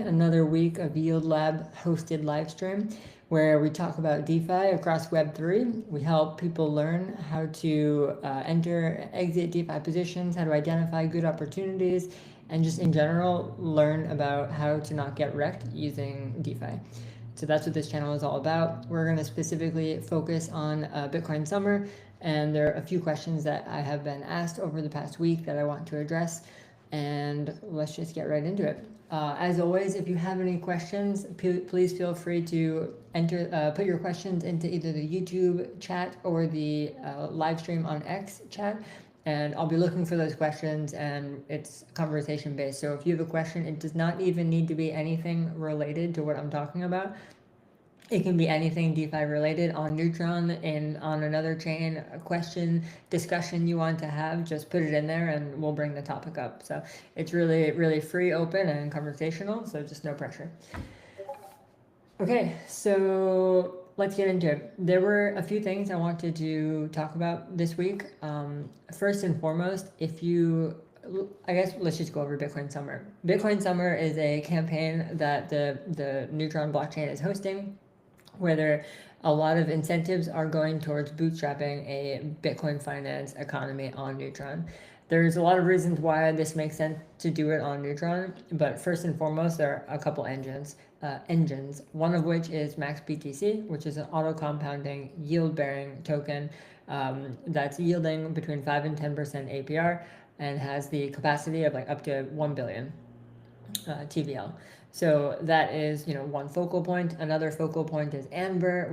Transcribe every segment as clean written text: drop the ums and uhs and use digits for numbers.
another week of YieldLab hosted live stream where we talk about DeFi across Web3. We help people learn how to enter, exit DeFi positions, how to identify good opportunities, and just in general, learn about how to not get wrecked using DeFi. So that's what this channel is all about. We're going to specifically focus on Bitcoin Summer, and there are a few questions that I have been asked over the past week that I want to address, and let's just get right into it. As always, if you have any questions, please feel free to put your questions into either the YouTube chat or the live stream on X chat, and I'll be looking for those questions, and it's conversation based. So if you have a question, it does not even need to be anything related to what I'm talking about. It can be anything DeFi related on Neutron and on another chain, a question, discussion you want to have, just put it in there and we'll bring the topic up. So it's really, really free, open, and conversational, so just no pressure. Okay, so let's get into it. There were a few things I wanted to talk about this week. First and foremost, I guess let's just go over Bitcoin Summer. Bitcoin Summer is a campaign that the Neutron blockchain is hosting, where a lot of incentives are going towards bootstrapping a Bitcoin finance economy on Neutron. There's a lot of reasons why this makes sense to do it on Neutron, but first and foremost, there are a couple engines, one of which is maxBTC, which is an auto-compounding yield-bearing token that's yielding between 5 and 10% APR and has the capacity of like up to 1 billion TVL. So that is, one focal point. Another focal point is Amber,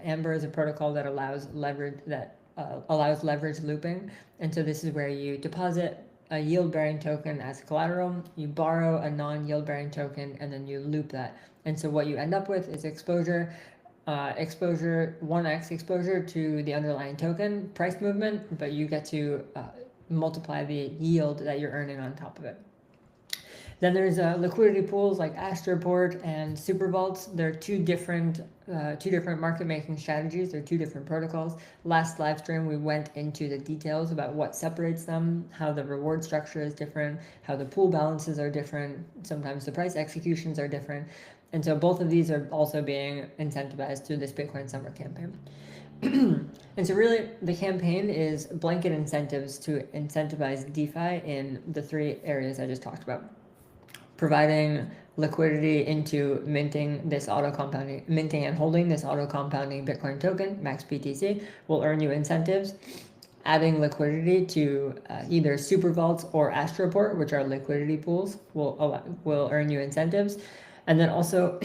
Amber is a protocol that allows leverage looping. And so this is where you deposit a yield-bearing token as collateral, you borrow a non-yield-bearing token, and then you loop that. And so what you end up with is exposure, 1x exposure to the underlying token price movement, but you get to multiply the yield that you're earning on top of it. Then there's liquidity pools like Astroport and Super Vaults. They're two different market making strategies. They're two different protocols. Last live stream, we went into the details about what separates them, how the reward structure is different, how the pool balances are different. Sometimes the price executions are different. And so both of these are also being incentivized through this Bitcoin Summer campaign. And so really the campaign is blanket incentives to incentivize DeFi in the three areas I just talked about. Providing liquidity into minting and holding this auto-compounding Bitcoin token, maxBTC, will earn you incentives. Adding liquidity to either Super Vaults or Astroport, which are liquidity pools, will earn you incentives. And then also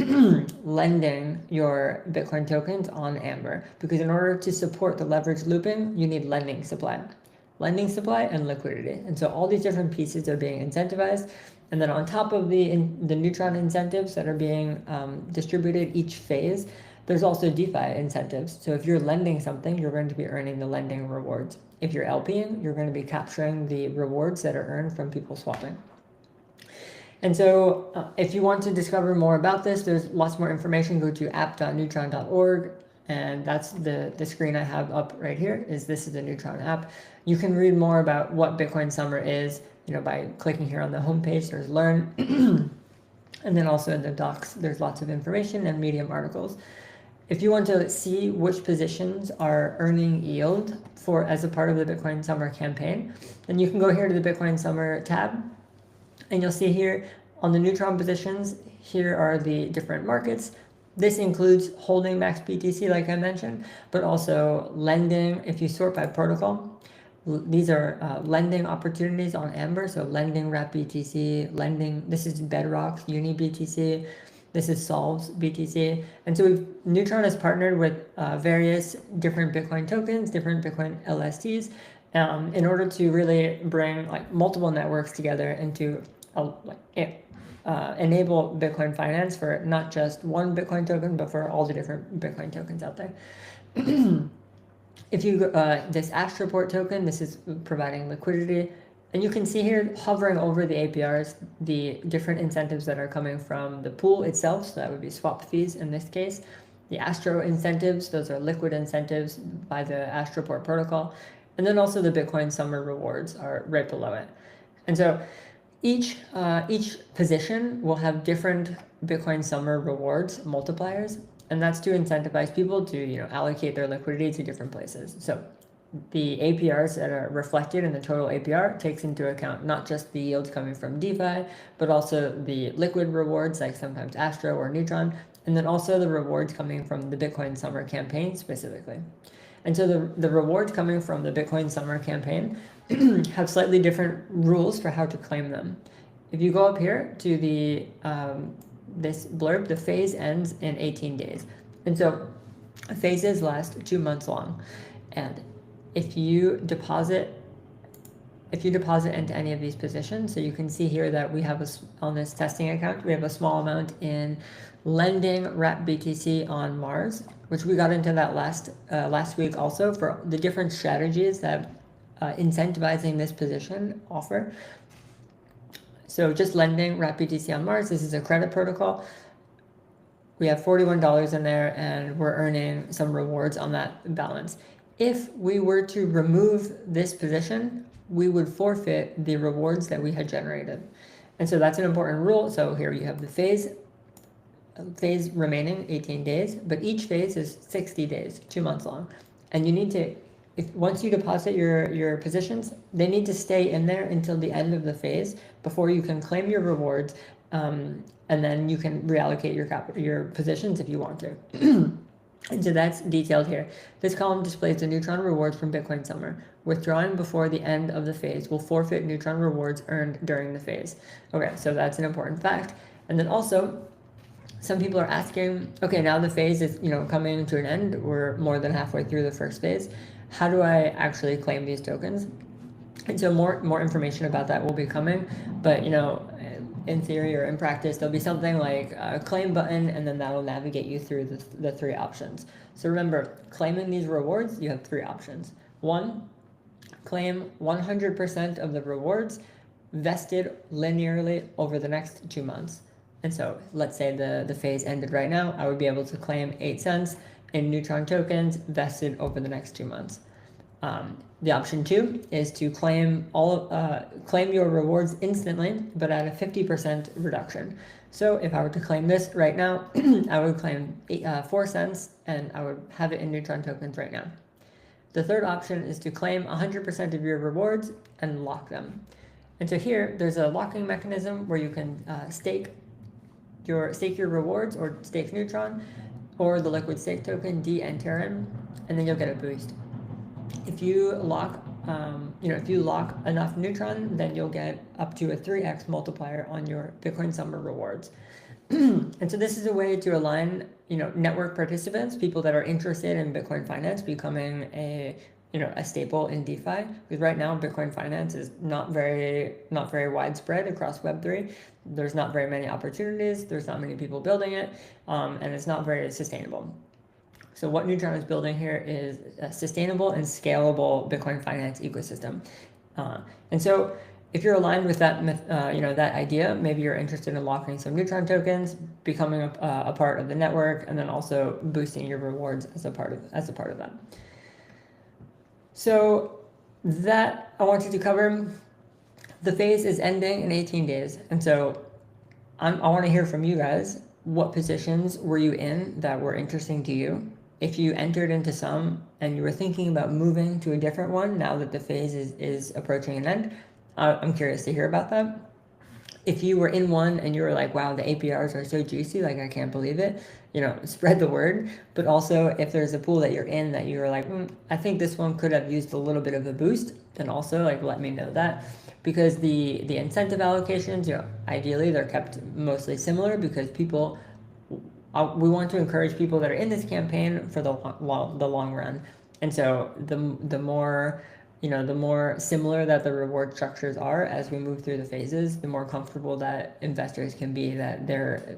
lending your Bitcoin tokens on Amber, because in order to support the leverage looping, you need lending supply and liquidity. And so all these different pieces are being incentivized. And then on top of the Neutron incentives that are being distributed each phase, there's also DeFi incentives. So if you're lending something, you're going to be earning the lending rewards. If you're LPing, you're going to be capturing the rewards that are earned from people swapping. And so if you want to discover more about this, there's lots more information. Go to app.neutron.org. And that's the screen I have up right here. This is the Neutron app. You can read more about what Bitcoin Summer is, by clicking here on the homepage. There's Learn. And then also in the docs, there's lots of information and Medium articles. If you want to see which positions are earning yield as a part of the Bitcoin Summer campaign, then you can go here to the Bitcoin Summer tab. And you'll see here on the Neutron positions, here are the different markets. This includes holding maxBTC, like I mentioned, but also lending. If you sort by protocol, these are lending opportunities on Amber. So lending wrap.BTC, lending, this is Bedrock's UniBTC, this is Solve's BTC. And so Neutron has partnered with various different Bitcoin tokens, different Bitcoin LSTs, in order to really bring multiple networks together and to enable Bitcoin finance for not just one Bitcoin token, but for all the different Bitcoin tokens out there. If you this Astroport token, this is providing liquidity, and you can see here hovering over the APRs, the different incentives that are coming from the pool itself. So that would be swap fees in this case. The Astro incentives, those are liquid incentives by the Astroport protocol, and then also the Bitcoin Summer rewards are right below it. And so Each position will have different Bitcoin Summer rewards multipliers, and that's to incentivize people to allocate their liquidity to different places. So the APRs that are reflected in the total APR takes into account not just the yields coming from DeFi, but also the liquid rewards like sometimes Astro or Neutron, and then also the rewards coming from the Bitcoin Summer campaign specifically. And so the rewards coming from the Bitcoin Summer campaign have slightly different rules for how to claim them. If you go up here to the this blurb, the phase ends in 18 days. And so phases last 2 months long. And if you deposit into any of these positions, so you can see here that we have on this testing account, we have a small amount in lending wrap BTC on Mars, which we got into that last week also for the different strategies that incentivizing this position offer. So just lending wrap BTC on Mars, this is a credit protocol. We have $41 in there and we're earning some rewards on that balance. If we were to remove this position, we would forfeit the rewards that we had generated. And so that's an important rule. So here you have the phase remaining 18 days, but each phase is 60 days, 2 months long. And you need to, once you deposit your positions, they need to stay in there until the end of the phase before you can claim your rewards, and then you can reallocate your positions if you want to. And so that's detailed here. This column displays the Neutron rewards from Bitcoin Summer. Withdrawing before the end of the phase will forfeit Neutron rewards earned during the phase. Okay, so that's an important fact. And then also, some people are asking, okay, now the phase is coming to an end. We're more than halfway through the first phase. How do I actually claim these tokens? And so more information about that will be coming. But in theory or in practice, there'll be something like a claim button, and then that will navigate you through the 3 options. So remember, claiming these rewards, you have 3 options. 1, claim 100% of the rewards vested linearly over the next 2 months. And so let's say the phase ended right now, I would be able to claim 8 cents in Neutron tokens vested over the next 2 months. The option 2 is to claim your rewards instantly, but at a 50% reduction. So if I were to claim this right now, I would claim 4 cents, and I would have it in Neutron tokens right now. The third option is to claim 100% of your rewards and lock them. And so here, there's a locking mechanism where you can stake your rewards or stake Neutron, or the liquid stake token Ethereum, and then you'll get a boost. If you lock, enough Neutron, then you'll get up to a 3x multiplier on your Bitcoin Summer rewards. And so this is a way to align, network participants, people that are interested in Bitcoin finance becoming a staple in DeFi. Because right now, Bitcoin finance is not very widespread across Web3. There's not very many opportunities. There's not many people building it, and it's not very sustainable. So what Neutron is building here is a sustainable and scalable Bitcoin finance ecosystem. And so if you're aligned with that, that idea, maybe you're interested in locking some Neutron tokens, becoming a part of the network, and then also boosting your rewards as a part of that. So that I wanted to cover. The phase is ending in 18 days, and so I want to hear from you guys. What positions were you in that were interesting to you? If you entered into some and you were thinking about moving to a different one now that the phase is approaching an end, I'm curious to hear about that. If you were in one and you were like, wow, the APRs are so juicy, like I can't believe it, spread the word. But also if there's a pool that you're in that you're like, I think this one could have used a little bit of a boost, then also let me know that. Because the incentive allocations, ideally they're kept mostly similar, because we want to encourage people that are in this campaign for the long run. And so the more similar that the reward structures are as we move through the phases, the more comfortable that investors can be that their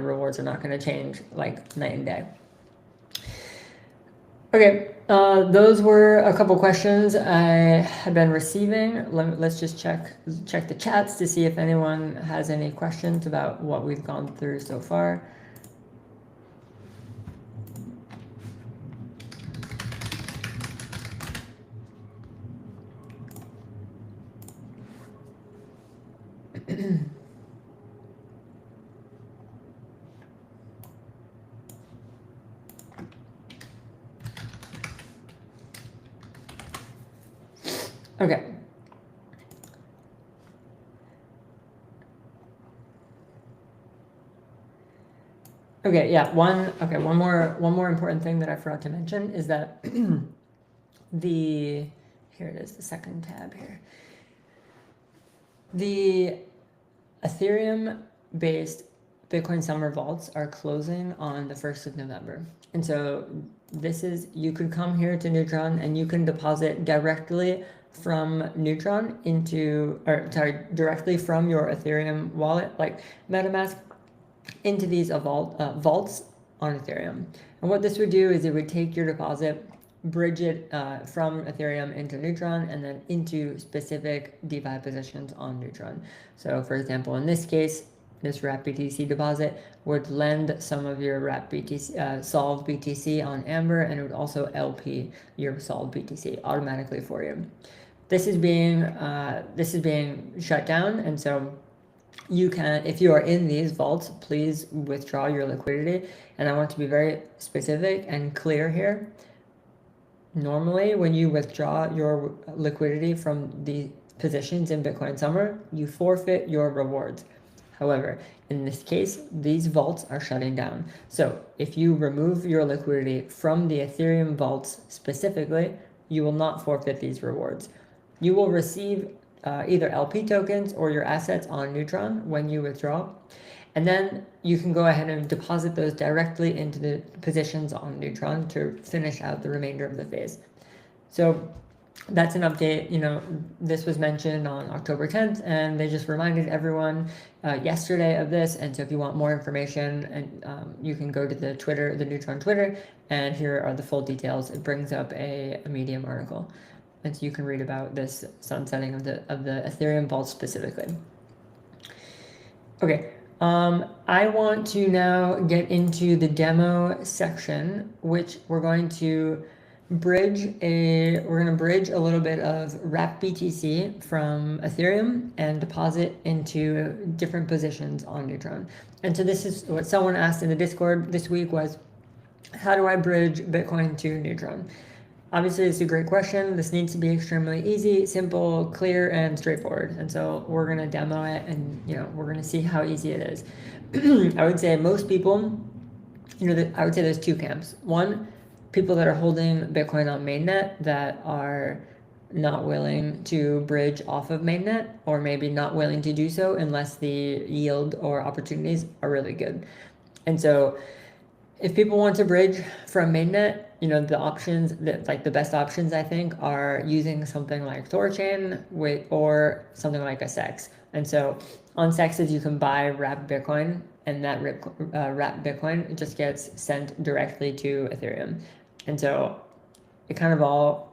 rewards are not going to change like night and day. Okay, those were a couple questions I had been receiving. Let's just check the chats to see if anyone has any questions about what we've gone through so far. Okay. Okay, yeah, one more important thing that I forgot to mention is that here it is, the second tab here. The Ethereum-based Bitcoin Summer Vaults are closing on the 1st of November. And so you could come here to Neutron and you can deposit directly from Neutron directly from your Ethereum wallet, like MetaMask, into these vaults on Ethereum. And what this would do is it would take your deposit, bridge it from Ethereum into Neutron, and then into specific DeFi positions on Neutron. So for example, in this case, this wrap BTC deposit would lend some of your wrap BTC, solved BTC on Amber, and it would also LP your solved BTC automatically for you. This is being shut down, and so you can, if you are in these vaults, please withdraw your liquidity. And I want to be very specific and clear here. Normally, when you withdraw your liquidity from the positions in Bitcoin Summer, you forfeit your rewards. However, in this case, these vaults are shutting down. So if you remove your liquidity from the Ethereum vaults specifically, you will not forfeit these rewards. You will receive either LP tokens or your assets on Neutron when you withdraw. And then you can go ahead and deposit those directly into the positions on Neutron to finish out the remainder of the phase. So that's an update. This was mentioned on October 10th, and they just reminded everyone yesterday of this. And so if you want more information, and you can go to the Neutron Twitter, and here are the full details. It brings up a Medium article. And so you can read about this sunsetting of the Ethereum vault specifically. Okay, I want to now get into the demo section, which we're going to bridge a little bit of wrap BTC from Ethereum and deposit into different positions on Neutron. And so this is what someone asked in the Discord this week was, how do I bridge Bitcoin to Neutron? Obviously, it's a great question. This needs to be extremely easy, simple, clear, and straightforward. And so we're going to demo it, and we're going to see how easy it is. I would say most people, I would say there's two camps. One, people that are holding Bitcoin on mainnet that are not willing to bridge off of mainnet, or maybe not willing to do so unless the yield or opportunities are really good. And so if people want to bridge from mainnet, the options the best options I think are using something like Thorchain or something like a SEX. And so on SEXs you can buy wrapped Bitcoin, and that wrapped Bitcoin just gets sent directly to Ethereum. And so it kind of all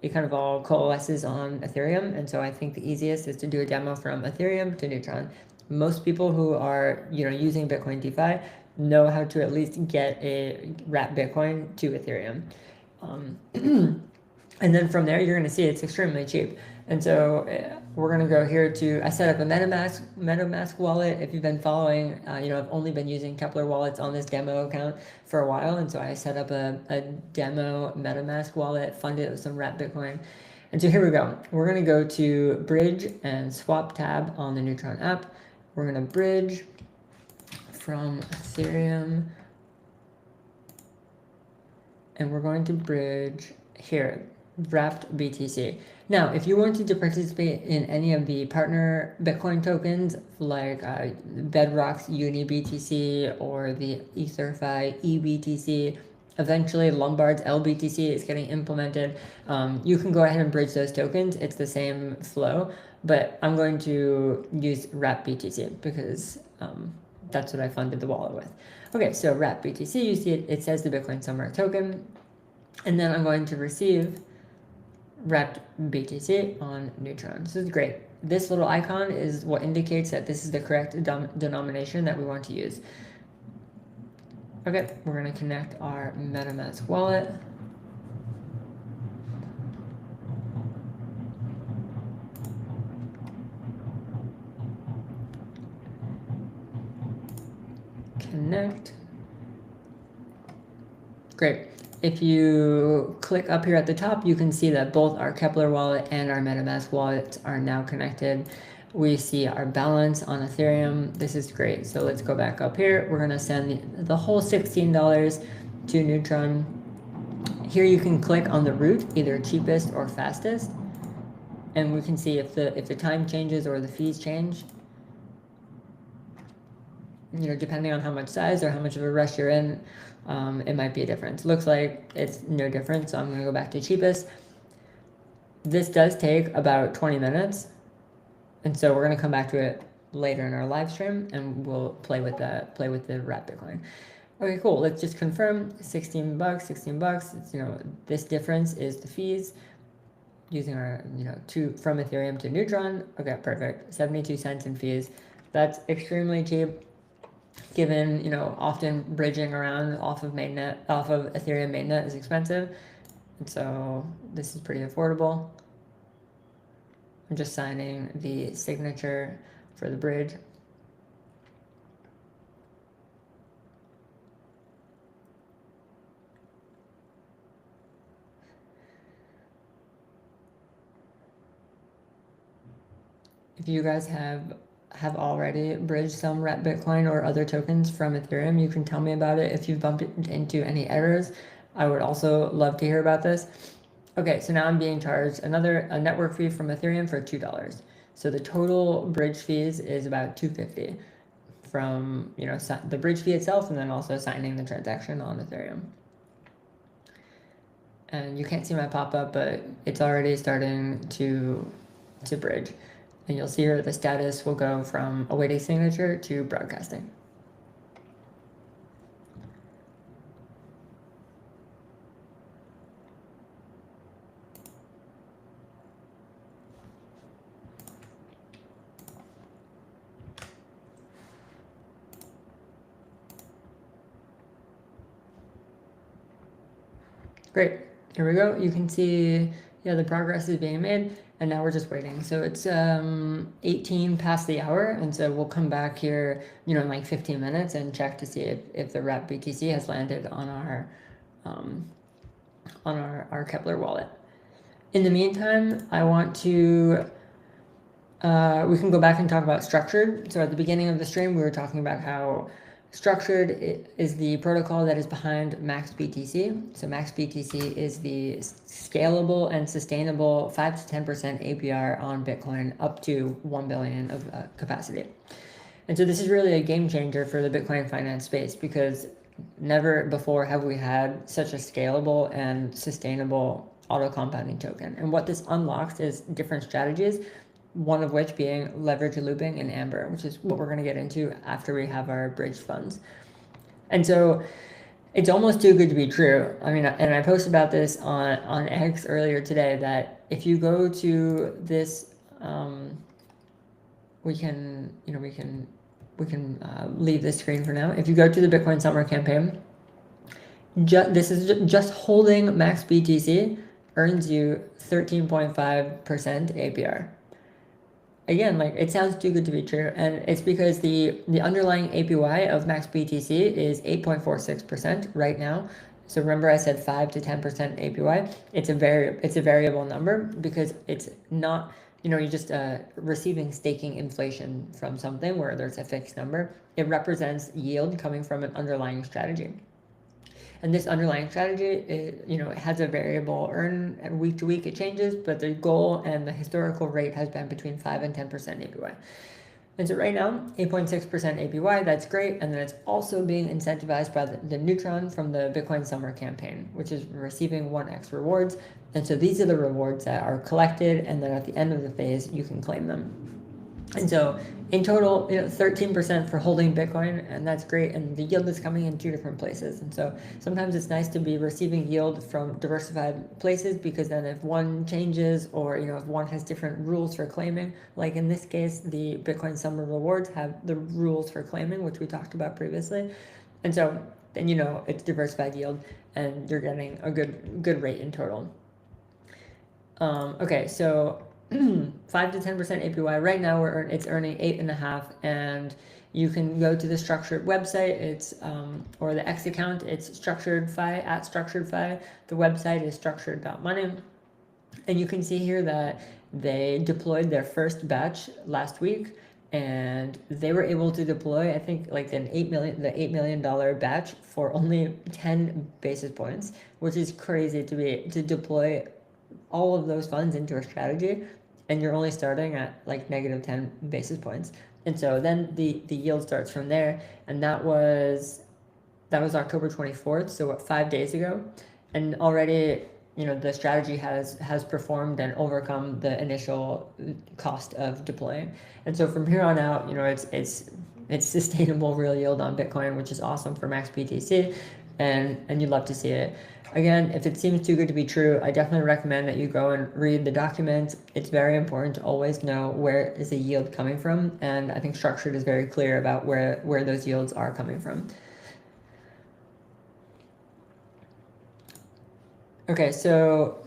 coalesces on Ethereum. And so I think the easiest is to do a demo from Ethereum to Neutron. Most people who are using Bitcoin DeFi know how to at least get a wrap Bitcoin to Ethereum. And then from there, you're going to see it's extremely cheap. And so we're going to go here I set up a MetaMask wallet. If you've been following, I've only been using Kepler wallets on this demo account for a while. And so I set up a demo MetaMask wallet, funded it with some wrap Bitcoin. And so here we go. We're going to go to Bridge and Swap tab on the Neutron app. We're going to bridge from Ethereum, and we're going to bridge here, wrapped BTC. Now, if you wanted to participate in any of the partner Bitcoin tokens, like Bedrock's UniBTC or the EtherFi eBTC, eventually Lombard's LBTC is getting implemented, you can go ahead and bridge those tokens. It's the same flow, but I'm going to use wrap BTC because that's what I funded the wallet with. Okay, so wrap BTC, you see it says the Bitcoin Summer token, and then I'm going to receive wrapped BTC on Neutron. This is great. This little icon is what indicates that this is the correct denomination that we want to use. Okay, we're going to connect our MetaMask wallet. Connect. Great. if you click up here at the top, you can see that both our Kepler wallet and our MetaMask wallet are now connected. We see our balance on Ethereum. This is great. So let's go back up here. We're going to send the whole $16 to Neutron. Here you can click on the route, either cheapest or fastest. And we can see if the time changes or the fees change. You know, depending on how much size or how much of a rush you're in, it might be a difference. Looks like it's no different, so I'm going to go back to cheapest. This does take about 20 minutes, and so we're going to come back to it later in our live stream, and we'll play with the wrap Bitcoin. Okay, cool. Let's just confirm. $16, $16. It's, you know, this difference is the fees using our, you know, from Ethereum to Neutron. Okay, perfect. 72 cents in fees. That's extremely cheap, given, you know, often bridging around off of Ethereum mainnet is expensive. And so this is pretty affordable. I'm just signing the signature for the bridge. If you guys have already bridged some wrap Bitcoin or other tokens from Ethereum, you can tell me about it. If you've bumped into any errors, I would also love to hear about this. Okay, so now I'm being charged a network fee from Ethereum for $2. So the total bridge fees is about $2.50 from, you know, the bridge fee itself, and then also signing the transaction on Ethereum. And you can't see my pop-up, but it's already starting to bridge. And you'll see here the status will go from awaiting signature to broadcasting. Great, here we go. You can see, yeah, the progress is being made, and now we're just waiting. So it's 18 past the hour, and so we'll come back here, you know, in like 15 minutes and check to see if the wrap BTC has landed on our Kepler wallet. In the meantime, I want to, we can go back and talk about structured. So at the beginning of the stream, we were talking about how structured is the protocol that is behind maxBTC. So maxBTC is the scalable and sustainable 5 to 10% APR on Bitcoin up to 1 billion of capacity. And so this is really a game changer for the Bitcoin finance space, because never before have we had such a scalable and sustainable auto compounding token. And what this unlocks is different strategies, one of which being leverage looping and Amber, which is what we're going to get into after we have our bridge funds. And so it's almost too good to be true. I mean, and I posted about this on X earlier today, that if you go to this, we can leave this screen for now. If you go to the Bitcoin Summer Campaign, this is just holding maxBTC earns you 13.5% APR. Again, like, it sounds too good to be true, and it's because the underlying APY of maxBTC is 8.46% right now. So remember I said 5 to 10% APY. It's a variable number, because it's not, you know, you're just receiving staking inflation from something where there's a fixed number. It represents yield coming from an underlying strategy. And this underlying strategy, you know, it has a variable earn, and week to week it changes, but the goal and the historical rate has been between 5 and 10% APY. And so right now, 8.6% APY, that's great. And then it's also being incentivized by the Neutron from the Bitcoin Summer Campaign, which is receiving 1x rewards. And so these are the rewards that are collected, and then at the end of the phase, you can claim them. And so in total, you know, 13% for holding Bitcoin, and that's great. And the yield is coming in 2 different places. And so sometimes it's nice to be receiving yield from diversified places, because then if one changes, or, you know, if one has different rules for claiming, like in this case, the Bitcoin Summer Rewards have the rules for claiming, which we talked about previously. And so then, you know, it's diversified yield, and you're getting a good rate in total. Okay, so 5 to 10% APY right now, it's earning 8.5, and you can go to the Structured website. It's or the X account. It's StructuredFi at StructuredFi. The website is structured.money, and you can see here that they deployed their first batch last week, and they were able to deploy, I think, like the $8 million batch for only 10 basis points, which is crazy to deploy all of those funds into a strategy, and you're only starting at like negative 10 basis points. And so then the yield starts from there, and that was October 24th, so what, 5 days ago, and already, you know, the strategy has performed and overcome the initial cost of deploying. And so from here on out, you know, it's sustainable real yield on Bitcoin, which is awesome for maxBTC, and you'd love to see it. Again, if it seems too good to be true, I definitely recommend that you go and read the documents. It's very important to always know where is the yield coming from, and I think Structured is very clear about where those yields are coming from. Okay, so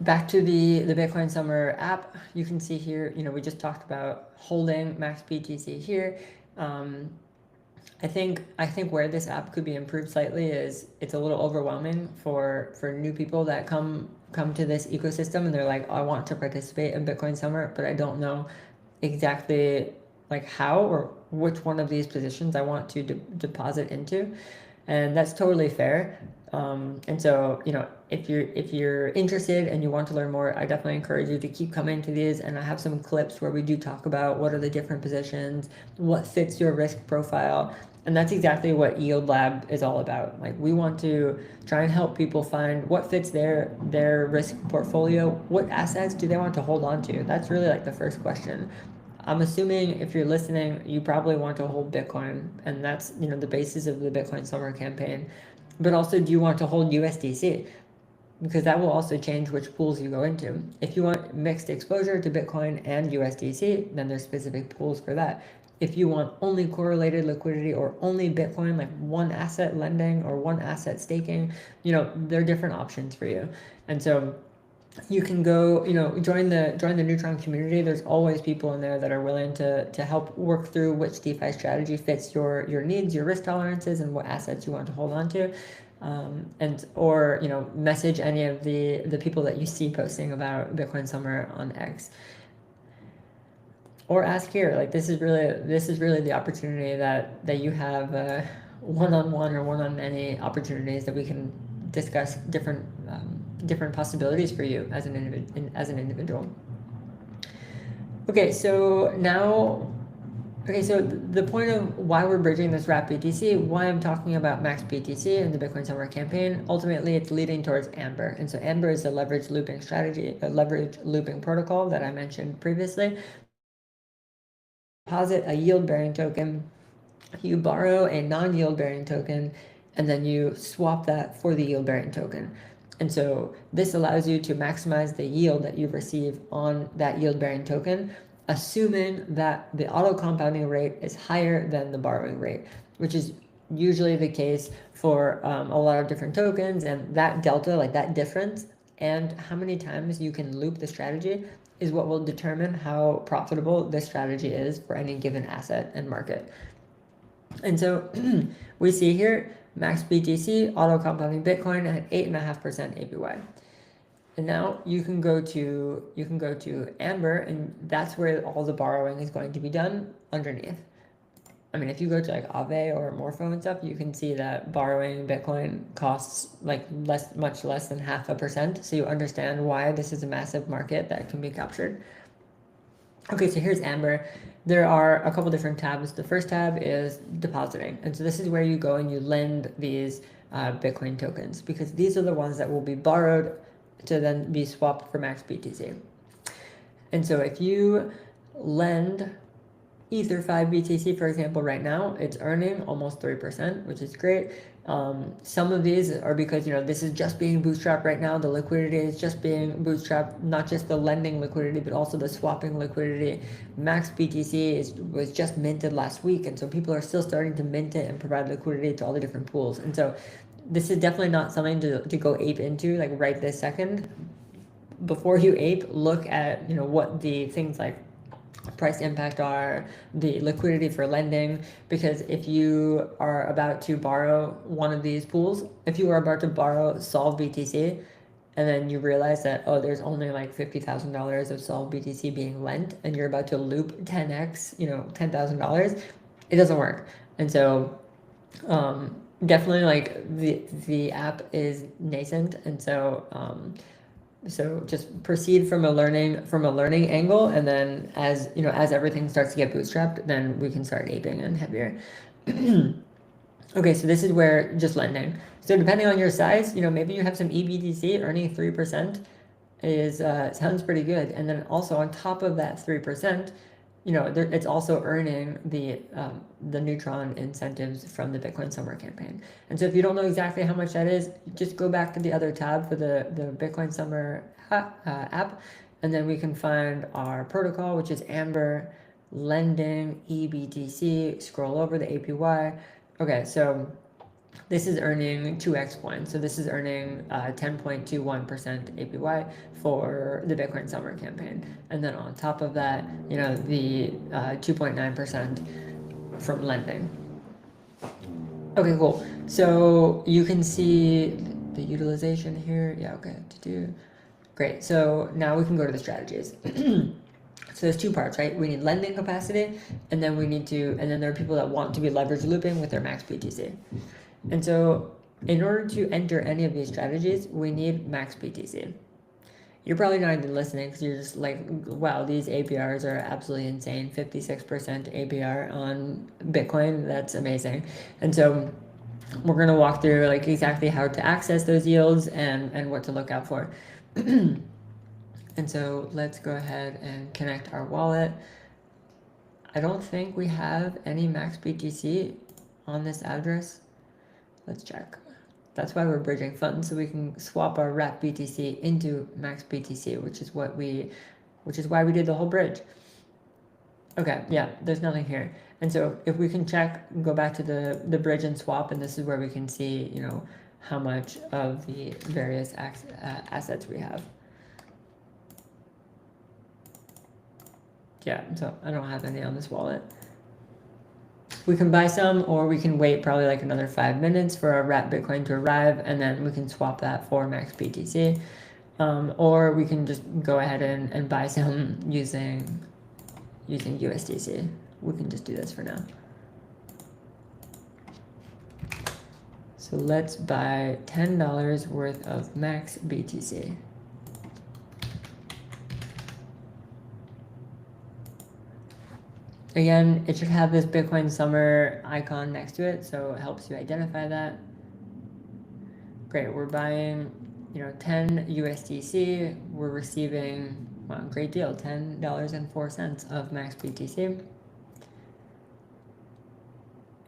back to the Bitcoin Summer app, you can see here, you know, we just talked about holding maxBTC here. I think where this app could be improved slightly is it's a little overwhelming for new people that come to this ecosystem, and they're like, oh, I want to participate in Bitcoin Summer, but I don't know exactly like how or which one of these positions I want to deposit into, and that's totally fair. And so, you know, if you're interested and you want to learn more, I definitely encourage you to keep coming to these. And I have some clips where we do talk about what are the different positions, what fits your risk profile. And that's exactly what YieldLab is all about. Like, we want to try and help people find what fits their risk portfolio. What assets do they want to hold on to? That's really like the first question. I'm assuming if you're listening, you probably want to hold Bitcoin, and that's, you know, the basis of the Bitcoin Summer campaign. But also, do you want to hold USDC? Because that will also change which pools you go into. If you want mixed exposure to Bitcoin and USDC, then there's specific pools for that. If you want only correlated liquidity or only Bitcoin, like one asset lending or one asset staking, you know, there are different options for you. And so you can go, you know, join the Neutron community. There's always people in there that are willing to help work through which DeFi strategy fits your needs, your risk tolerances, and what assets you want to hold on to. Or, you know, message any of the people that you see posting about Bitcoin Summer on X. Or ask here. Like, this is really the opportunity that you have, one-on-one or one-on-many opportunities that we can discuss different possibilities for you as an individual. Okay, so the point of why we're bridging this wrap BTC, why I'm talking about maxBTC and the Bitcoin Summer campaign, ultimately it's leading towards Amber. And so Amber is a leverage looping strategy, a leverage looping protocol that I mentioned previously. Deposit a yield-bearing token, you borrow a non-yield-bearing token, and then you swap that for the yield-bearing token. And so this allows you to maximize the yield that you receive on that yield-bearing token, assuming that the auto-compounding rate is higher than the borrowing rate, which is usually the case for a lot of different tokens. And that delta, like that difference, and how many times you can loop the strategy is what will determine how profitable this strategy is for any given asset and market. And so we see here, maxBTC, auto-compounding Bitcoin at 8.5% APY. And now you can go to Amber, and that's where all the borrowing is going to be done underneath. I mean, if you go to like Aave or Morpho and stuff, you can see that borrowing Bitcoin costs like much less than 0.5%. So you understand why this is a massive market that can be captured. Okay, so here's Amber. There are a couple different tabs. The first tab is depositing. And so this is where you go and you lend these Bitcoin tokens, because these are the ones that will be borrowed to then be swapped for maxBTC. And so if you lend Ether 5 BTC, for example, right now, it's earning almost 3%, which is great. Some of these are because, you know, this is just being bootstrapped right now. The liquidity is just being bootstrapped, not just the lending liquidity, but also the swapping liquidity. maxBTC was just minted last week, and so people are still starting to mint it and provide liquidity to all the different pools. And so this is definitely not something to go ape into, like right this second. Before you ape, look at, you know, what the things like price impact are the liquidity for lending, because if you are about to borrow one of these pools, if you are about to borrow Solve BTC, and then you realize that, oh, there's only like $50,000 of Solve BTC being lent, and you're about to loop 10x, $10,000, it doesn't work. And so definitely like the app is nascent, and so so just proceed from a learning angle, and then as everything starts to get bootstrapped, then we can start aping in heavier. Okay, so this is where just lending. So depending on your size, maybe you have some EBTC, earning 3% is sounds pretty good. And then also on top of that 3%, it's also earning the Neutron incentives from the Bitcoin Summer Campaign. And so if you don't know exactly how much that is, just go back to the other tab for the Bitcoin Summer app, and then we can find our protocol, which is Amber, lending, EBTC, scroll over the APY. Okay, so this is earning 2x points. So this is earning 10.21% APY for the Bitcoin Summer Campaign. And then on top of that, the 2.9% from lending. Okay, cool. So you can see the utilization here. Yeah, okay, great. So now we can go to the strategies. So there's two parts, right? We need lending capacity, and then there are people that want to be leverage looping with their maxBTC. And so in order to enter any of these strategies, we need maxBTC. You're probably not even listening because you're just like, wow, these APRs are absolutely insane. 56% APR on Bitcoin, that's amazing. And so we're going to walk through like exactly how to access those yields and what to look out for. And so let's go ahead and connect our wallet. I don't think we have any maxBTC on this address. Let's check. That's why we're bridging funds, so we can swap our wrap BTC into maxBTC, which is why we did the whole bridge. Okay, yeah, there's nothing here. And so if we can check, go back to the bridge and swap, and this is where we can see, how much of the various assets we have. Yeah, so I don't have any on this wallet. We can buy some, or we can wait probably like another 5 minutes for our wrap Bitcoin to arrive, and then we can swap that for maxBTC. Or we can just go ahead and buy some using USDC. We can just do this for now. So let's buy $10 worth of maxBTC. Again, it should have this Bitcoin Summer icon next to it, so it helps you identify that. Great, we're buying, 10 USDC. We're receiving, wow, great deal, $10.04 of maxBTC.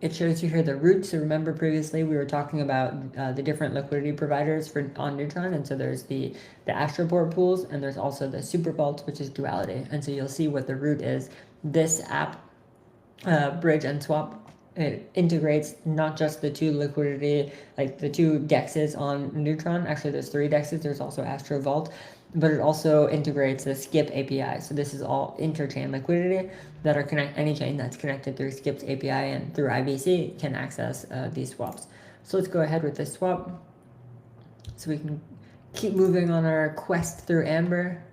It shows you here the routes. So remember previously we were talking about the different liquidity providers on Neutron, and so there's the Astroport pools, and there's also the Super Vaults, which is Duality. And so you'll see what the route is. This app, Bridge and Swap, it integrates not just the two liquidity, like the two dexes on Neutron. Actually, there's 3 dexes. There's also Astro Vault, but it also integrates the Skip API. So this is all interchain liquidity that are any chain that's connected through Skip's API and through IBC can access these swaps. So let's go ahead with this swap, so we can keep moving on our quest through Amber.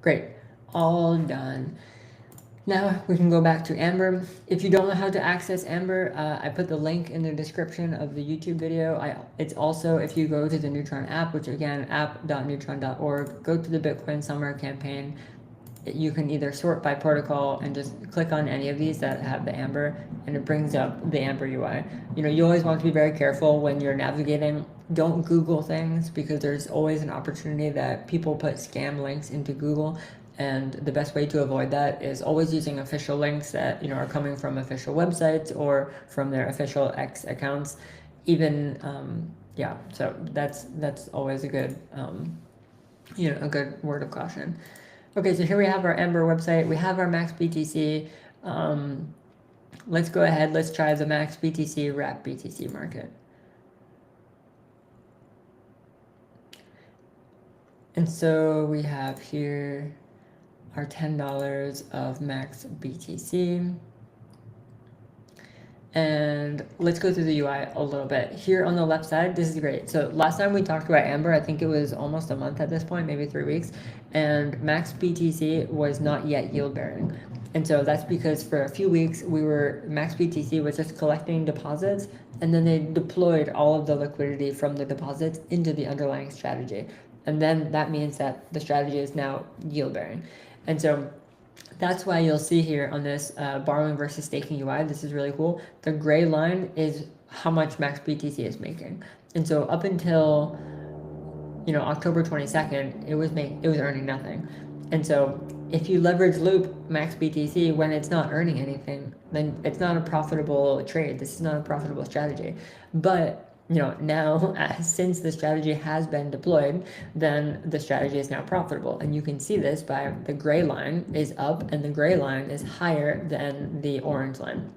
Great, all done. Now we can go back to Amber. If you don't know how to access Amber, I put the link in the description of the YouTube video. It's also, if you go to the Neutron app, which again, app.neutron.org, go to the Bitcoin Summer Campaign. You can either sort by protocol and just click on any of these that have the Amber, and it brings up the Amber UI. You always want to be very careful when you're navigating. Don't Google things, because there's always an opportunity that people put scam links into Google. And the best way to avoid that is always using official links that are coming from official websites or from their official X accounts. Even yeah, so that's always a good a good word of caution. Okay, so here we have our Amber website. We have our maxBTC. let's go ahead, let's try the maxBTC wrap BTC market. And so we have here our $10 of maxBTC. And let's go through the UI a little bit. Here on the left side, this is great. So last time we talked about Amber, I think it was almost a month at this point, maybe 3 weeks, and maxBTC was not yet yield bearing. And so that's because for a few weeks, maxBTC was just collecting deposits, and then they deployed all of the liquidity from the deposits into the underlying strategy. And then that means that the strategy is now yield bearing. And so that's why you'll see here on this borrowing versus staking UI, this is really cool. The gray line is how much maxBTC is making. And so up until, October 22nd, it was earning nothing. And so if you leverage loop maxBTC when it's not earning anything, then it's not a profitable trade. This is not a profitable strategy. But now since the strategy has been deployed, then the strategy is now profitable. And you can see this by the gray line is up and the gray line is higher than the orange line.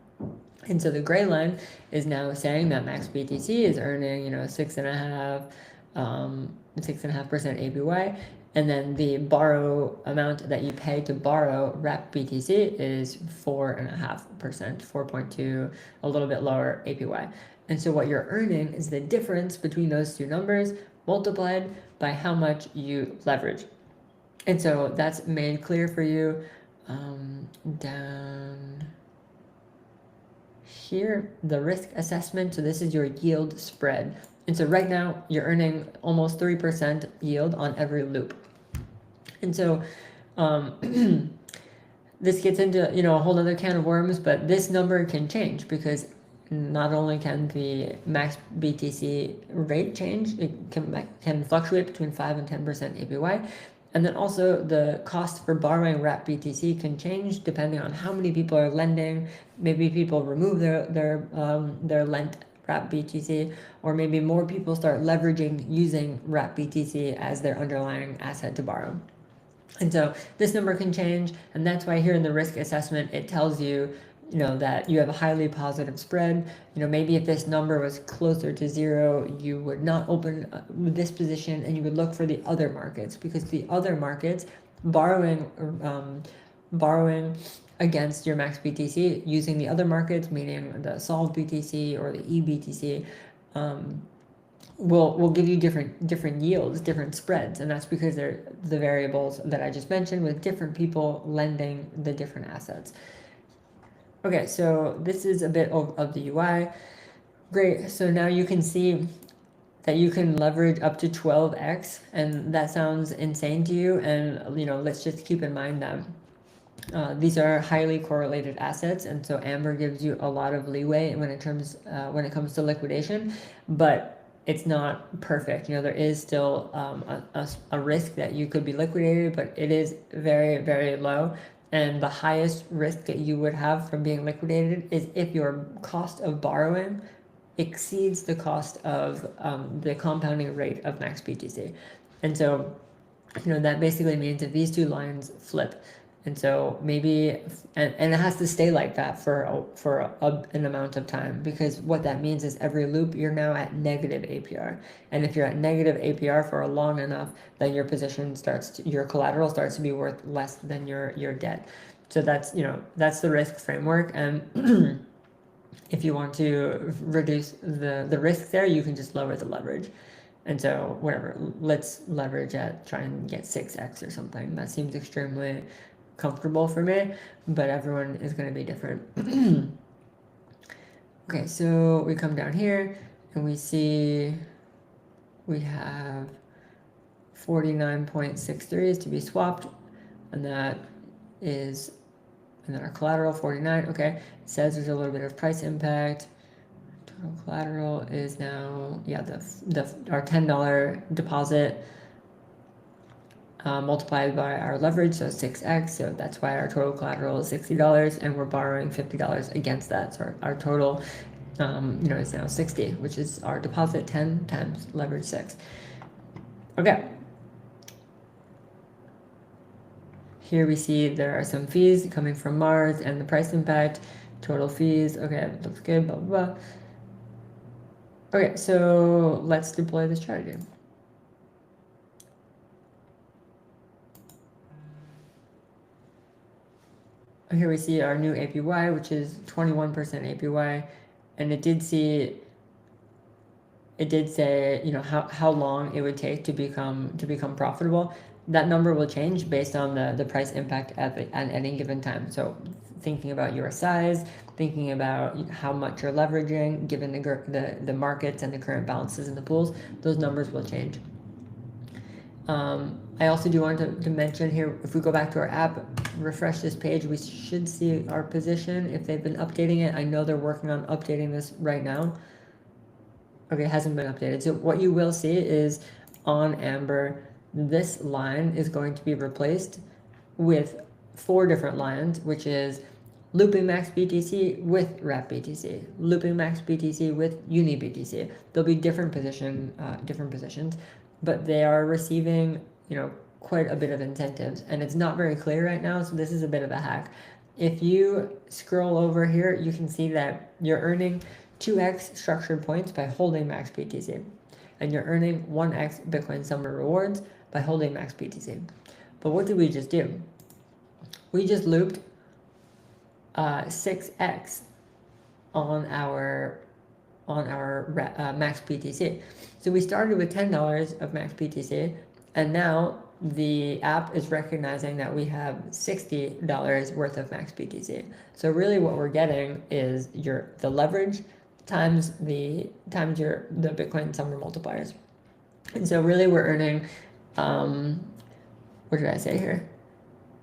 And so the gray line is now saying that maxBTC is earning, 6.5% APY. And then the borrow amount that you pay to borrow wrap BTC is 4.5%, 4.2, a little bit lower APY. And so what you're earning is the difference between those two numbers multiplied by how much you leverage. And so that's made clear for you down here, the risk assessment. So this is your yield spread. And so right now you're earning almost 3% yield on every loop. And so this gets into, a whole other can of worms, but this number can change because not only can the max BTC rate change, it can fluctuate between 5 and 10% APY. And then also the cost for borrowing wrap BTC can change depending on how many people are lending. Maybe people remove their lent wrap BTC, or maybe more people start leveraging using wrap BTC as their underlying asset to borrow. And so this number can change, and that's why here in the risk assessment it tells you that you have a highly positive spread. Maybe if this number was closer to 0, you would not open this position and you would look for the other markets, because the other markets borrowing against your max BTC using the other markets, meaning the solved BTC or the eBTC, will give you different yields, different spreads, and that's because they're the variables that I just mentioned with different people lending the different assets. Okay, so this is a bit of the UI. Great, so now you can see that you can leverage up to 12x, and that sounds insane to you, and let's just keep in mind that these are highly correlated assets, and so Amber gives you a lot of leeway when it comes to liquidation, but it's not perfect. There is still a risk that you could be liquidated, but it is very, very low. And the highest risk that you would have from being liquidated is if your cost of borrowing exceeds the cost of the compounding rate of max BTC. And so, that basically means if these two lines flip, and so maybe, and it has to stay like that for an amount of time, because what that means is every loop you're now at negative APR, and if you're at negative APR for a long enough, then your position your collateral starts to be worth less than your debt. So that's that's the risk framework, and if you want to reduce the risk there, you can just lower the leverage. And so whatever, let's leverage try and get 6x or something. That seems extremely comfortable for me, but everyone is going to be different. Okay, so we come down here and we see we have 49.63 to be swapped, and then our collateral 49. Okay, it says there's a little bit of price impact. Total collateral is now our $10 deposit multiplied by our leverage, so 6x, so that's why our total collateral is $60, and we're borrowing $50 against that, so our total is now 60, which is our deposit 10 times leverage 6. Okay, here we see there are some fees coming from Mars and the price impact. Total fees, okay, looks good, blah, blah, blah. Okay, so let's deploy the strategy. Here we see our new APY, which is 21% APY, and it did say, you know, how long it would take to become profitable. That number will change based on the price impact at any given time. So thinking about your size, thinking about how much you're leveraging, given the markets and the current balances in the pools, those numbers will change. I also do want to mention here, if we go back to our app, refresh this page, we should see our position if they've been updating it. I know they're working on updating this right now. Okay, it hasn't been updated. So what you will see is on Amber, this line is going to be replaced with 4 different lines, which is looping maxBTC with wrapBTC, looping maxBTC with UniBTC. There'll be different positions, but they are receiving, you know, quite a bit of incentives, and it's not very clear right now, so this is a bit of a hack. If you scroll over here, you can see that you're earning 2x structured points by holding maxBTC, and you're earning 1x Bitcoin Summer rewards by holding maxBTC. But what did we just do? We just looped 6x on our maxBTC. So we started with $10 of maxBTC, and now the app is recognizing that we have $60 worth of maxBTC. So really what we're getting is the leverage times the Bitcoin Summer multipliers. And so really we're earning, what did I say here?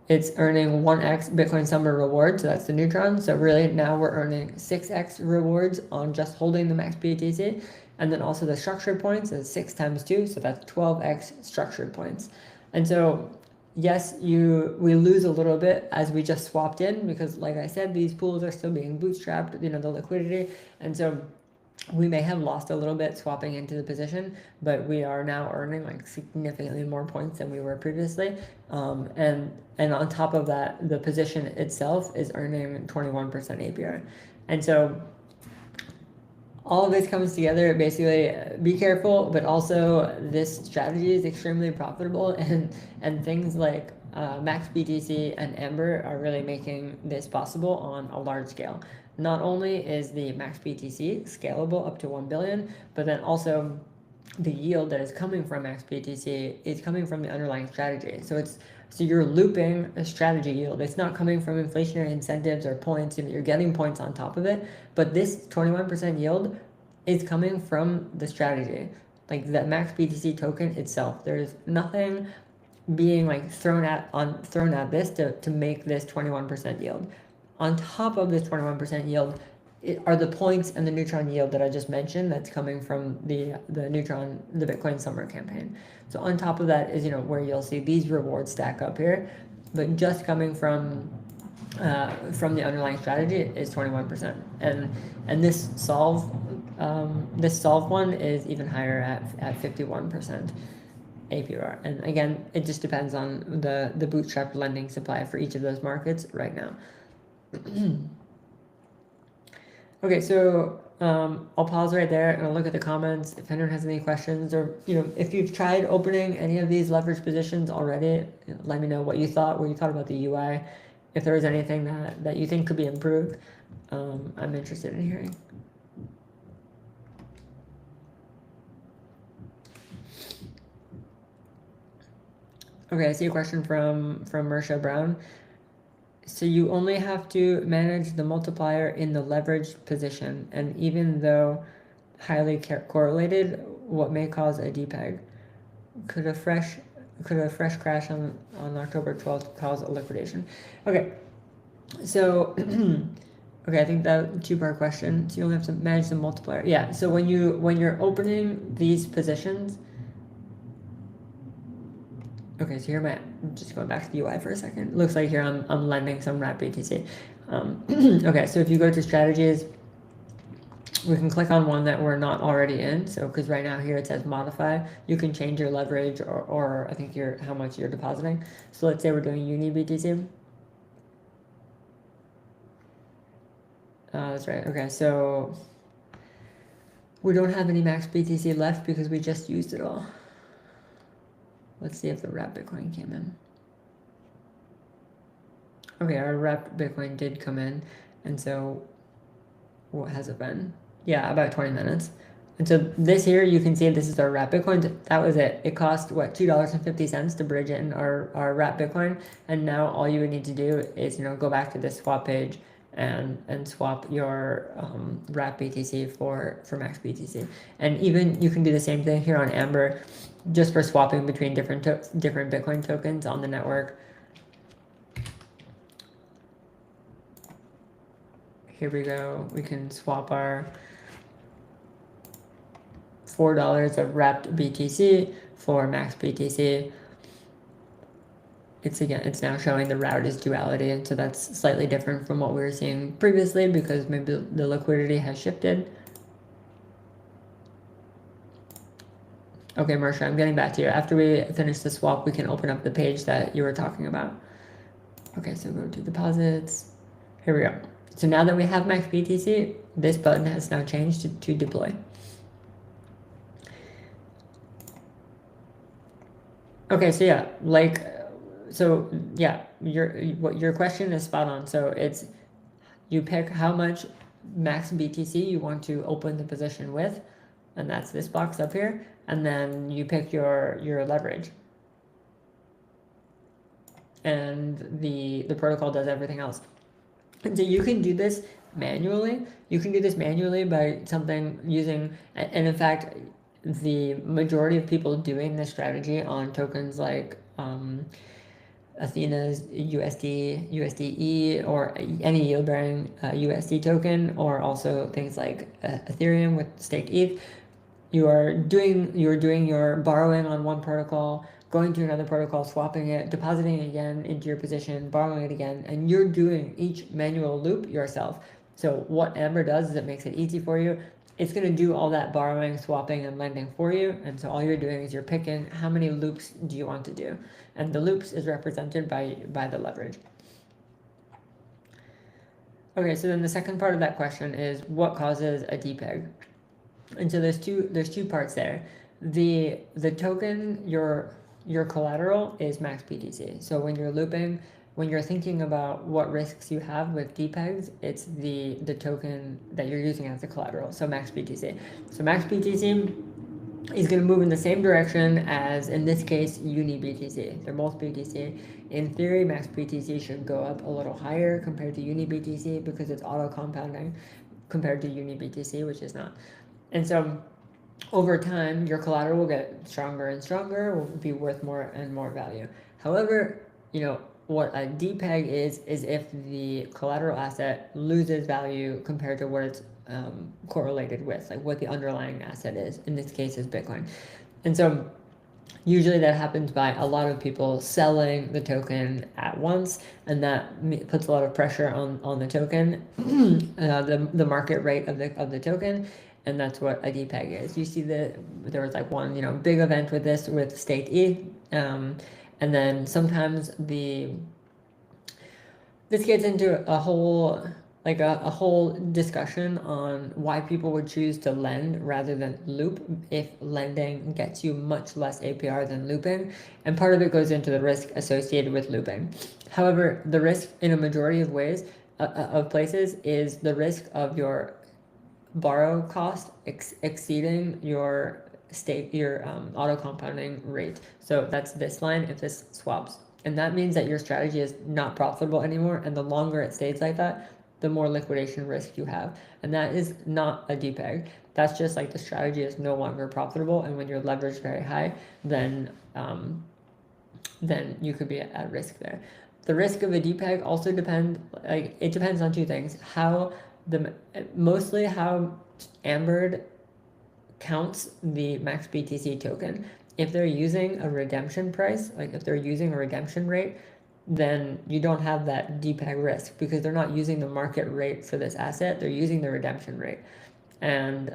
It's earning 1x Bitcoin Summer reward, so that's the Neutron. So really now we're earning 6x rewards on just holding the maxBTC. And then also the structured points is 6 times 2, so that's 12x structured points. And so yes, we lose a little bit as we just swapped in, because like I said, these pools are still being bootstrapped, you know, the liquidity. And so we may have lost a little bit swapping into the position, but we are now earning like significantly more points than we were previously. And on top of that, the position itself is earning 21% APR. And so all of this comes together. Basically, be careful, but also this strategy is extremely profitable, and things like maxBTC and Amber are really making this possible on a large scale. Not only is the maxBTC scalable up to 1 billion, but then also the yield that is coming from maxBTC is coming from the underlying strategy. So you're looping a strategy yield. It's not coming from inflationary incentives or points, and you're getting points on top of it. But this 21% yield is coming from the strategy, like the maxBTC token itself. There's nothing being like thrown at this to make this 21% yield. On top of this 21% yield are the points and the Neutron yield that I just mentioned that's coming from the Neutron, the Bitcoin Summer campaign. So on top of that is, you know, where you'll see these rewards stack up here, but just coming from the underlying strategy is 21%. And this solve one is even higher at 51% APR. And again, it just depends on the bootstrap lending supply for each of those markets right now. Okay, so I'll pause right there and I'll look at the comments. If anyone has any questions, or if you've tried opening any of these leverage positions already, let me know what you thought about the UI. If there was anything that you think could be improved, I'm interested in hearing. Okay, I see a question from Mersha Brown. So you only have to manage the multiplier in the leveraged position, and even though highly correlated, what may cause a depeg? Could a fresh crash on October 12th cause a liquidation? Okay, so okay, I think that two-part question. So you only have to manage the multiplier. Yeah. So when you're opening these positions. Okay, so here I'm just going back to the UI for a second. Looks like here I'm lending some wrapBTC. Okay, so if you go to strategies, we can click on one that we're not already in. So because right now here it says modify, you can change your leverage or I think how much you're depositing. So let's say we're doing UniBTC. That's right. Okay, so we don't have any maxBTC left because we just used it all. Let's see if the wrapped Bitcoin came in. Okay, our wrapped Bitcoin did come in, and so what has it been? Yeah, about 20 minutes. And so this here, you can see this is our wrapped Bitcoin. That was it. It cost, what, $2.50 to bridge in our wrapped Bitcoin. And now all you would need to do is, go back to this swap page and swap your wrapped BTC for maxBTC. And even you can do the same thing here on Amber, just for swapping between different Bitcoin tokens on the network. Here we go. We can swap our $4 of wrapped BTC for maxBTC. It's now showing the route is duality, and so that's slightly different from what we were seeing previously because maybe the liquidity has shifted. Okay, Marsha, I'm getting back to you. After we finish the swap, we can open up the page that you were talking about. Okay, so go to deposits. Here we go. So now that we have maxBTC, this button has now changed to deploy. Okay, so yeah, your question is spot on. So it's, you pick how much maxBTC you want to open the position with, and that's this box up here, and then you pick your leverage. And the protocol does everything else. And so you can do this manually. You can do this manually by using, and in fact, the majority of people doing this strategy on tokens like Athena's USD, USDE, or any yield-bearing USD token, or also things like Ethereum with staked ETH, you're doing your borrowing on one protocol, going to another protocol, swapping it, depositing it again into your position, borrowing it again, and you're doing each manual loop yourself. So what Amber does is it makes it easy for you. It's going to do all that borrowing, swapping, and lending for you. And so all you're doing is you're picking how many loops do you want to do. And the loops is represented by the leverage. Okay, so then the second part of that question is what causes a depeg? And so there's two parts there. The token, your collateral is maxBTC. So when you're looping, when you're thinking about what risks you have with depegs, it's the token that you're using as the collateral, so maxBTC. So maxBTC is going to move in the same direction as, in this case, UniBTC. They're both BTC. In theory, maxBTC should go up a little higher compared to UniBTC because it's auto-compounding compared to UniBTC, which is not. And so over time, your collateral will get stronger and stronger, will be worth more and more value. However, what a depeg is if the collateral asset loses value compared to what it's correlated with, like what the underlying asset is. In this case, is Bitcoin. And so usually that happens by a lot of people selling the token at once, and that puts a lot of pressure on the token, the market rate of the token. And that's what a depeg is. You see there was like one big event with this with staked ETH, and then sometimes this gets into a whole discussion on why people would choose to lend rather than loop if lending gets you much less APR than looping, and part of it goes into the risk associated with looping. However, the risk in a majority of ways of places is the risk of your borrow cost exceeding your auto compounding rate. So that's this line if this swaps, and that means that your strategy is not profitable anymore, and the longer it stays like that, the more liquidation risk you have, and that is not a depeg. That's just like the strategy is no longer profitable, and when you're leveraged very high, then you could be at risk there. The risk of a depeg also depends on two things: mostly how Amber counts the maxBTC token. If they're using a redemption price, like if they're using a redemption rate, then you don't have that depeg risk because they're not using the market rate for this asset, they're using the redemption rate. And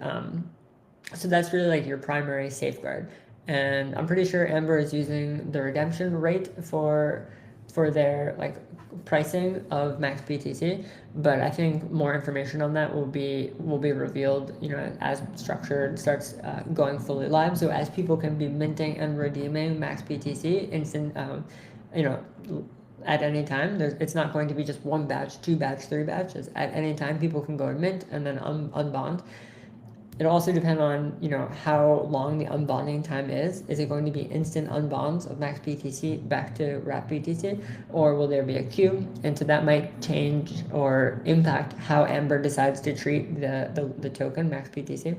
so that's really like your primary safeguard. And I'm pretty sure Amber is using the redemption rate for for their like pricing of maxBTC, but I think more information on that will be revealed, you know, as Structured starts going fully live. So as people can be minting and redeeming maxBTC instant, you know, at any time. It's not going to be just one batch, two batch, three batches. At any time, people can go and mint and then unbond. It'll also depend on, you know, how long the unbonding time is. Is it going to be instant unbonds of maxBTC back to WrapBTC, or will there be a queue? And so that might change or impact how Amber decides to treat the token maxBTC.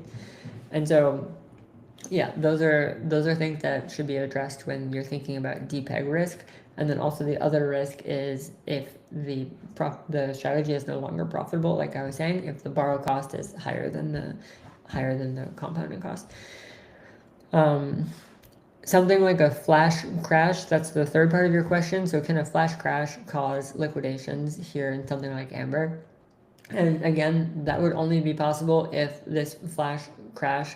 And so, yeah, those are things that should be addressed when you're thinking about depeg risk. And then also the other risk is if the strategy is no longer profitable, like I was saying, if the borrow cost is higher than the compounding cost. Something like a flash crash, that's the third part of your question. So can a flash crash cause liquidations here in something like Amber? And again, that would only be possible if this flash crash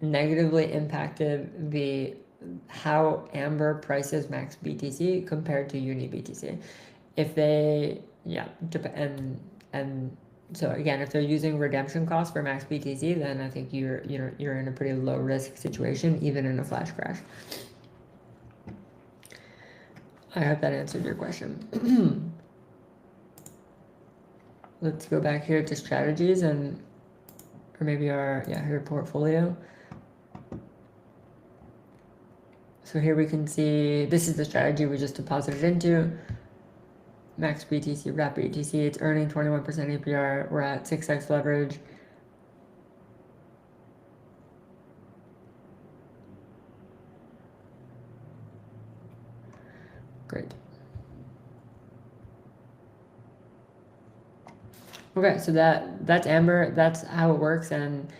negatively impacted how Amber prices maxBTC compared to UniBTC. If they, yeah, and so again, if they're using redemption costs for maxBTC, then I think you're in a pretty low risk situation, even in a flash crash. I hope that answered your question. Let's go back here to strategies or maybe your portfolio. So here we can see this is the strategy we just deposited into. maxBTC, WrapBTC, it's earning 21% APR. We're at 6x leverage. Great. Okay, so that's Amber. That's how it works, and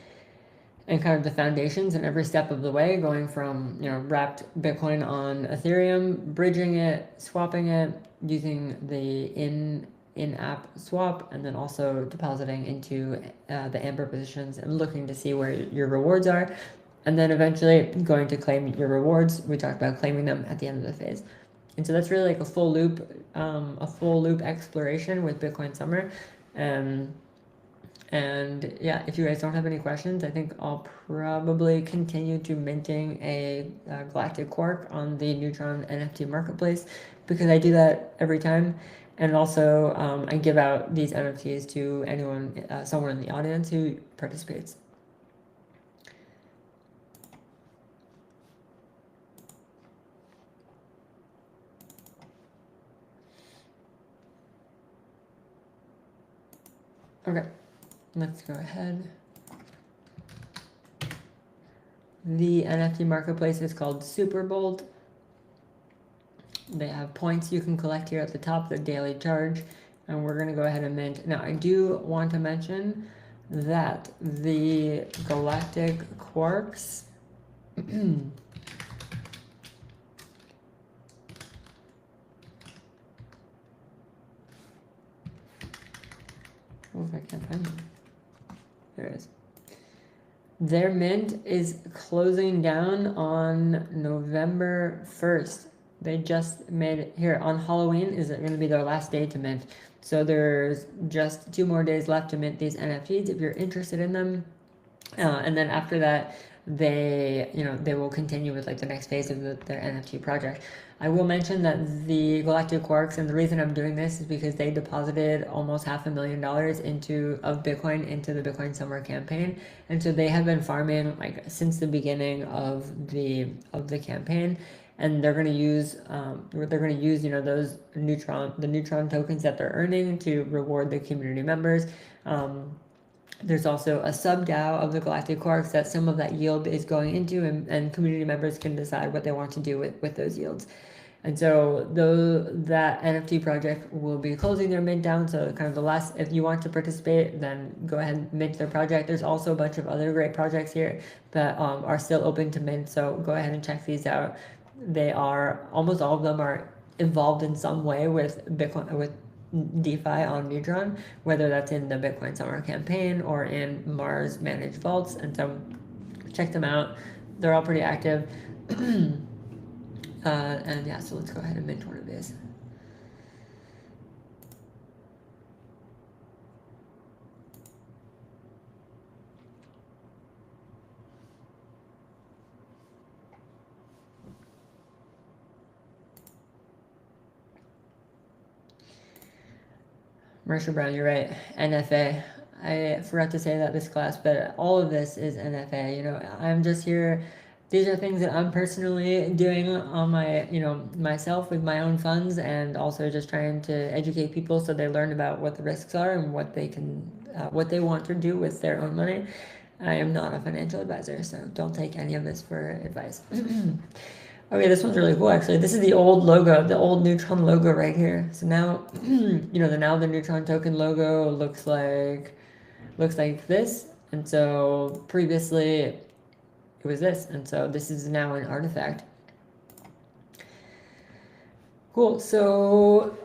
kind of the foundations in every step of the way, going from, you know, wrapped Bitcoin on Ethereum, bridging it, swapping it, using the in-app swap, and then also depositing into the Amber positions and looking to see where your rewards are, and then eventually going to claim your rewards. We talked about claiming them at the end of the phase. And so that's really like a full loop exploration with Bitcoin Summer. And yeah, if you guys don't have any questions, I think I'll probably continue to minting a Galactic Quark on the Neutron NFT marketplace, because I do that every time. And also I give out these NFTs to anyone, someone in the audience who participates. Okay. Let's go ahead. The NFT marketplace is called Superbolt. They have points you can collect here at the top, the daily charge, and we're going to go ahead and mint. Now, I do want to mention that the Galactic Quarks oh, if I can't find them. There it is. Their mint is closing down on November 1st. They just made it here on Halloween is going to be their last day to mint. So there's just 2 more days left to mint these NFTs if you're interested in them. And then after that, they will continue with like the next phase of their NFT project. I will mention that the Galactic Quarks, and the reason I'm doing this is because they deposited almost $500,000 of Bitcoin into the Bitcoin Summer campaign, and so they have been farming like since the beginning of the campaign, and they're going to use those Neutron tokens that they're earning to reward the community members. There's also a sub-DAO of the Galactic Quarks that some of that yield is going into, and community members can decide what they want to do with those yields. And so that NFT project will be closing their mint down. So kind of the last, if you want to participate, then go ahead and mint their project. There's also a bunch of other great projects here that are still open to mint. So go ahead and check these out. Almost all of them are involved in some way with Bitcoin, with DeFi on Neutron, whether that's in the Bitcoin Summer campaign or in Mars managed vaults. And so check them out. They're all pretty active. And yeah, so let's go ahead and mint one of these. Marsha Brown, you're right. NFA. I forgot to say that this class, but all of this is NFA. You know, I'm just here. These are things that I'm personally doing on my, you know, myself with my own funds, and also just trying to educate people so they learn about what the risks are and what they can, what they want to do with their own money. I am not a financial advisor, so don't take any of this for advice. Okay, this one's really cool actually. This is the old logo, the old Neutron logo right here. So now, you know, now the Neutron token logo looks like this. And so previously it was this. And so this is now an artifact. Cool. So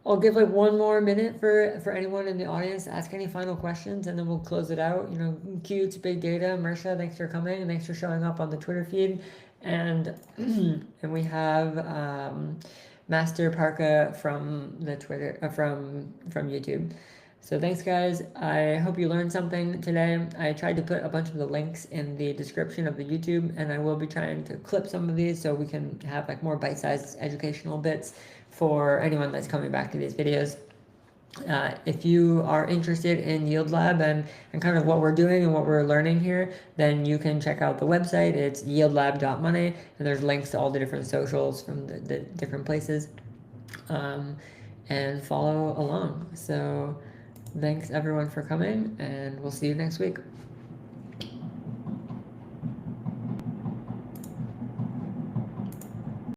I'll give like one more minute for anyone in the audience to ask any final questions, and then we'll close it out. You know, Q to Big Data, Marsha, thanks for coming, and thanks for showing up on the Twitter feed. And and we have Master Parka from the Twitter from YouTube. So thanks guys. I hope you learned something today. I tried to put a bunch of the links in the description of the YouTube, and I will be trying to clip some of these so we can have like more bite-sized educational bits for anyone that's coming back to these videos. If you are interested in YieldLab and kind of what we're doing and what we're learning here, then you can check out the website. It's yieldlab.money, and there's links to all the different socials from the different places, and follow along. So thanks everyone for coming, and we'll see you next week.